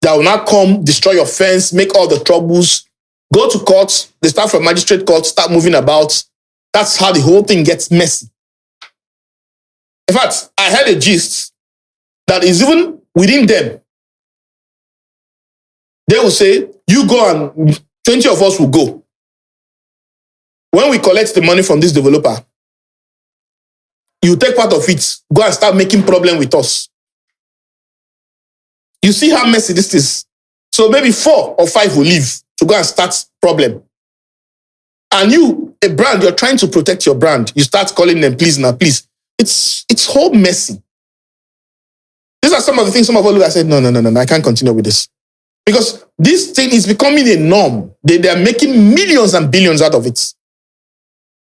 That will now come, destroy your fence, make all the troubles, go to court, they start from magistrate court, start moving about. That's how the whole thing gets messy. In fact, I heard a gist that is even within them. They will say, you go and 20 of us will go. When we collect the money from this developer, you take part of it, go and start making problem with us. You see how messy this is. So maybe 4 or 5 will leave to go and start problem. And you, a brand, you're trying to protect your brand. You start calling them, please now, please. It's whole messy. These are some of the things some of us look at and say, no, I can't continue with this. Because this thing is becoming a norm. They are making millions and billions out of it.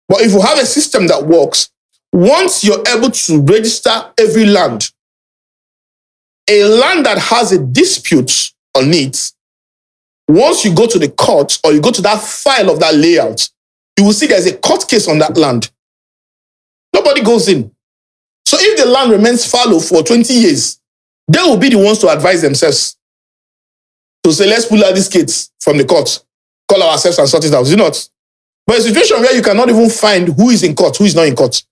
But if you have a system that works, once you're able to register every land, a land that has a dispute on it, once you go to the court or you go to that file of that layout, you will see there's a court case on that land. Nobody goes in. So if the land remains fallow for 20 years, they will be the ones to advise themselves. To say, let's pull out these kids from the court, call ourselves and sort it out. Is it not? But a situation where you cannot even find who is in court, who is not in court.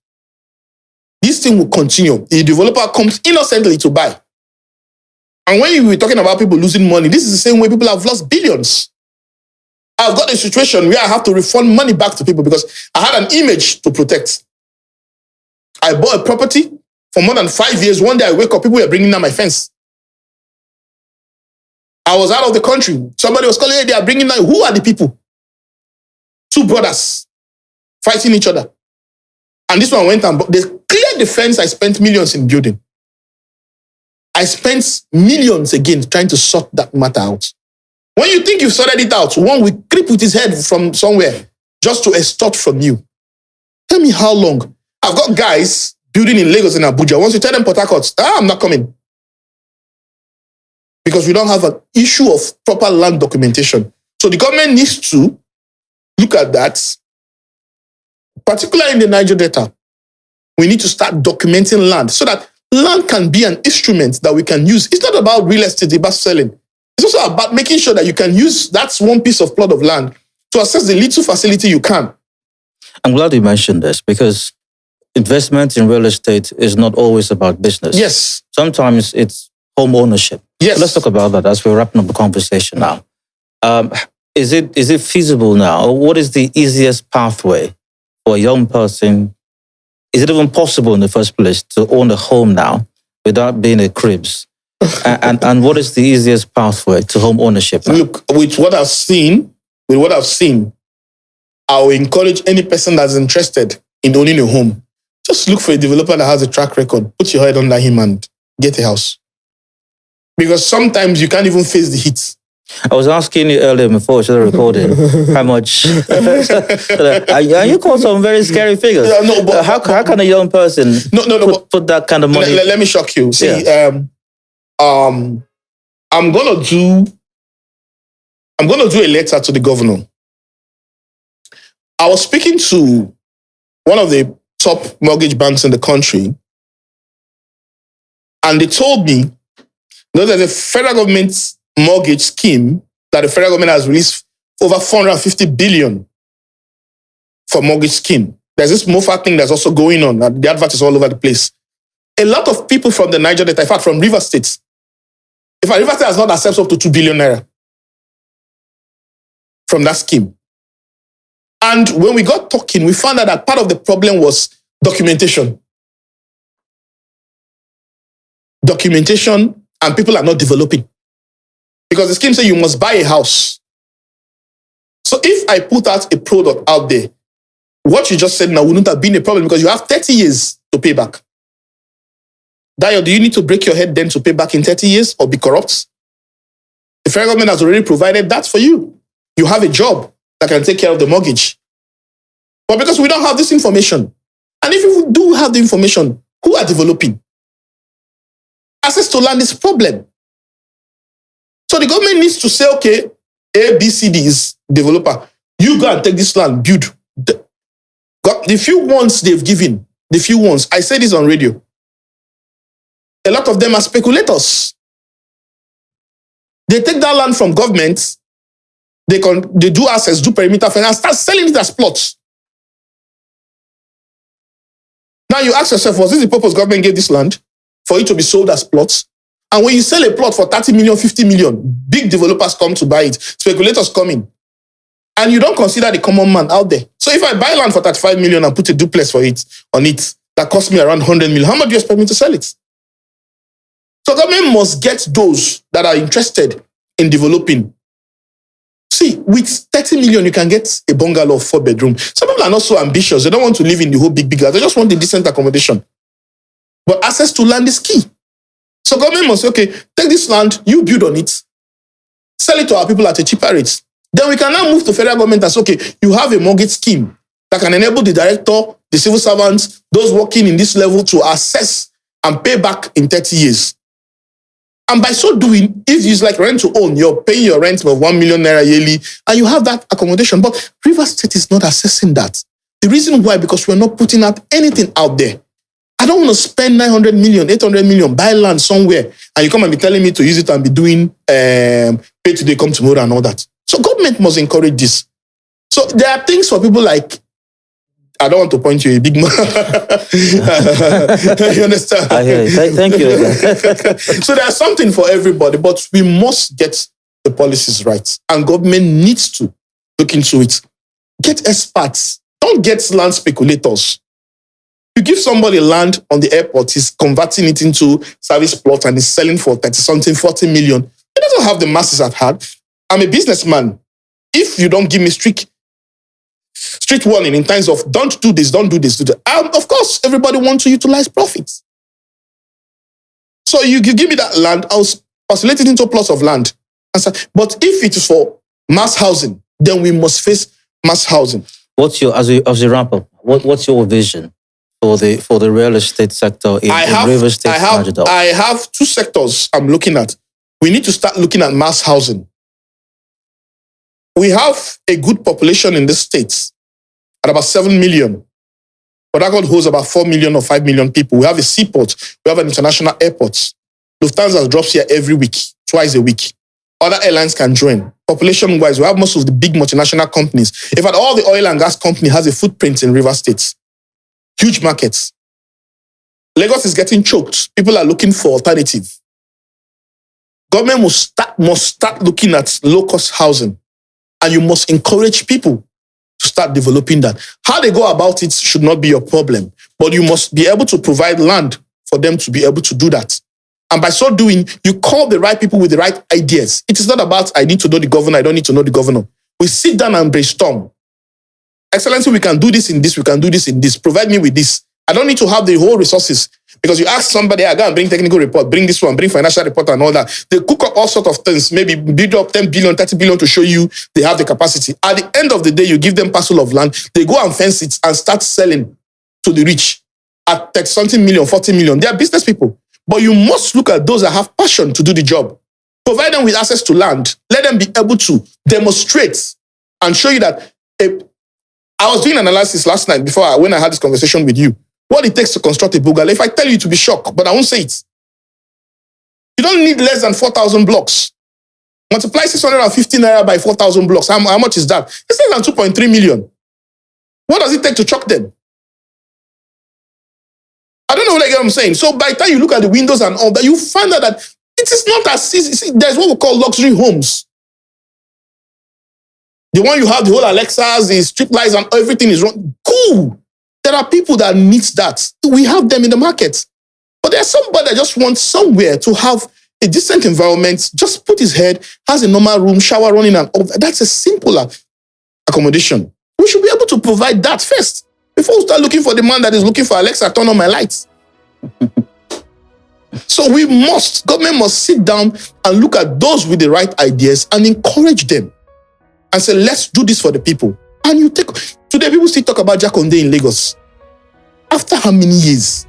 This thing will continue. The developer comes innocently to buy. And when you were talking about people losing money, this is the same way people have lost billions. I've got a situation where I have to refund money back to people because I had an image to protect. I bought a property for more than 5 years. One day I wake up, people were bringing down my fence. I was out of the country. Somebody was calling, hey, they are bringing down. Who are the people? 2 brothers fighting each other. And this one went and they cleared the fence I spent millions in building. I spent millions again trying to sort that matter out. When you think you've sorted it out, one will creep with his head from somewhere just to extort from you. Tell me how long. I've got guys building in Lagos and Abuja. Once you tell them Port Harcourt, I'm not coming. Because we don't have an issue of proper land documentation. So the government needs to look at that, particularly in the Niger Delta. We need to start documenting land so that land can be an instrument that we can use. It's not about real estate, about selling. It's also about making sure that you can use that one piece of plot of land to access the little facility you can. I'm glad you mentioned this because investment in real estate is not always about business. Yes. Sometimes it's home ownership. Yes. So let's talk about that as we're wrapping up the conversation now. Is it feasible now? Or what is the easiest pathway for a young person? Is it even possible in the first place to own a home now without being a cribs? and what is the easiest pathway to home ownership now? Look, with what I've seen, I will encourage any person that's interested in owning a home. Just look for a developer that has a track record. Put your head under him and get a house. Because sometimes you can't even face the heat. I was asking you earlier before we started recording how much. You called some very scary figures. No, but, how can a young person put that kind of money? Let me shock you. See, I'm gonna do a letter to the governor. I was speaking to one of the top mortgage banks in the country, and they told me there's a federal government mortgage scheme that the federal government has released over 450 billion for mortgage scheme. There's this MOFA thing that's also going on. The advert is all over the place. A lot of people from the Niger Delta, in fact, from River State, River State has not accepted up to 2 billion naira from that scheme. And when we got talking, we found out that part of the problem was documentation. Documentation, and people are not developing. Because the scheme says you must buy a house. So if I put out a product out there, what you just said now wouldn't have been a problem because you have 30 years to pay back. Dio, do you need to break your head then to pay back in 30 years or be corrupt? The federal government has already provided that for you. You have a job that can take care of the mortgage. But because we don't have this information, and if we do have the information, who are developing? Access to land is a problem. So the government needs to say, okay, A, B, C, D is developer. You go and take this land, build. The few ones they've given, I say this on radio. a lot of them are speculators. They take that land from government, they do access, do perimeter fence, and start selling it as plots. Now you ask yourself, was this the purpose government gave this land? For it to be sold as plots? And when you sell a plot for 30 million, 50 million, big developers come to buy it, speculators come in. And you don't consider the common man out there. So if I buy land for 35 million and put a duplex on it, that costs me around 100 million, how much do you expect me to sell it? So government must get those that are interested in developing. See, with 30 million, you can get a bungalow of 4 bedrooms. Some people are not so ambitious. They don't want to live in the whole big house. They just want a decent accommodation. But access to land is key. So government must say, okay, take this land, you build on it, sell it to our people at a cheaper rate. Then we can now move to federal government and say, okay, you have a mortgage scheme that can enable the director, the civil servants, those working in this level to assess and pay back in 30 years. And by so doing, if it's like rent to own, you're paying your rent of 1 million naira yearly, and you have that accommodation. But Rivers State is not assessing that. The reason why, because we're not putting out anything out there. I don't want to spend 900 million, 800 million, buy land somewhere, and you come and be telling me to use it and be doing pay today, come tomorrow and all that. So government must encourage this. So there are things for people like, I don't want to point you a big man. You understand? I hear you. Thank you. So there's something for everybody, but we must get the policies right. And government needs to look into it. Get experts. Don't get land speculators. You give somebody land on the airport, he's converting it into service plot and he's selling for 30-something, 40 million. He doesn't have the masses at heart. I'm a businessman. If you don't give me strict warning in terms of don't do this, do that. Of course, everybody wants to utilize profits. So you give me that land, I'll oscillate it into plots of land. But if it is for mass housing, then we must face mass housing. What's your, as a wrap up, what's your vision for the real estate sector in Rivers State? I have 2 sectors I'm looking at. We need to start looking at mass housing. We have a good population in this state at about 7 million. Port Harcourt holds about 4 million or 5 million people. We have a seaport. We have an international airport. Lufthansa drops here every week, twice a week. Other airlines can join. Population-wise, we have most of the big multinational companies. In fact, all the oil and gas company has a footprint in Rivers State. Huge markets. Lagos is getting choked. People are looking for alternative. Government must start looking at low-cost housing. And you must encourage people to start developing that. How they go about it should not be your problem. But you must be able to provide land for them to be able to do that. And by so doing, you call the right people with the right ideas. It is not about, I need to know the governor, I don't need to know the governor. We sit down and brainstorm. Excellency, we can do this in this, we can do this in this. Provide me with this. I don't need to have the whole resources. Because you ask somebody, I go and bring technical report, bring this one, bring financial report and all that. They cook up all sorts of things, maybe build up 10 billion, 30 billion to show you they have the capacity. At the end of the day, you give them parcel of land, they go and fence it and start selling to the rich at 30-something million, 40 million. They are business people. But you must look at those that have passion to do the job. Provide them with access to land. Let them be able to demonstrate and show you that. I was doing an analysis last night when I had this conversation with you. What it takes to construct a bungalow. If I tell you to be shocked, but I won't say it. You don't need less than 4,000 blocks. Multiply 650 naira by 4,000 blocks. How much is that? It's less than 2.3 million. What does it take to chuck them? I don't know what I'm saying. So by the time you look at the windows and all that, you find out that it is not as easy. See, there's what we call luxury homes. The one you have, the whole Alexas, the street lights and everything is wrong. Cool. There are people that need that. We have them in the market. But there's somebody that just wants somewhere to have a decent environment, just put his head, has a normal room, shower running and all that. That's a simple accommodation. We should be able to provide that first before we start looking for the man that is looking for Alexa, turn on my lights. So government must sit down and look at those with the right ideas and encourage them and say, let's do this for the people. And today people still talk about Jakonde in Lagos. After how many years?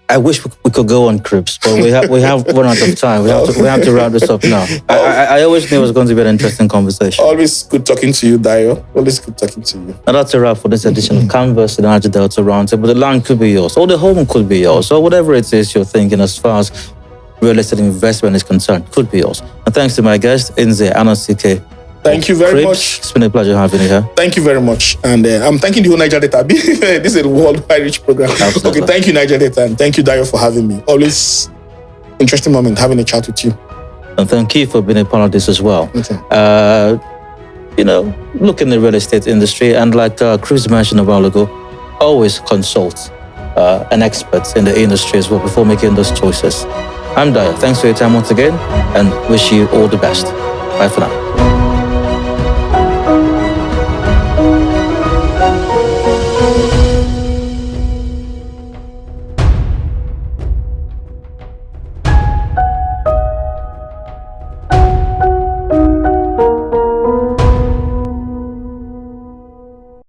I wish we could go on trips, but we have run out of time. We have to wrap this up now. I always knew it was going to be an interesting conversation. Always good talking to you, Dio. Always good talking to you. And that's a wrap for this edition of Canvas, the Niger Delta Roundtable. But the land could be yours, or the home could be yours, or whatever it is you're thinking as far as real estate investment is concerned, could be yours. And thanks to my guest, Nze Anosike. Thank you very Cribs. much. It's been a pleasure having you here. Thank you very much. And I'm thanking the whole Niger Delta. This is a worldwide reach program. Absolutely. Okay, thank you, Niger Delta. And thank you, Dio, for having me. Always interesting moment having a chat with you. And thank you for being a part of this as well. Okay. Look in the real estate industry, and like Chris mentioned a while ago, always consult an expert in the industry as well before making those choices. I'm Dio. Thanks for your time once again, and wish you all the best. Bye for now.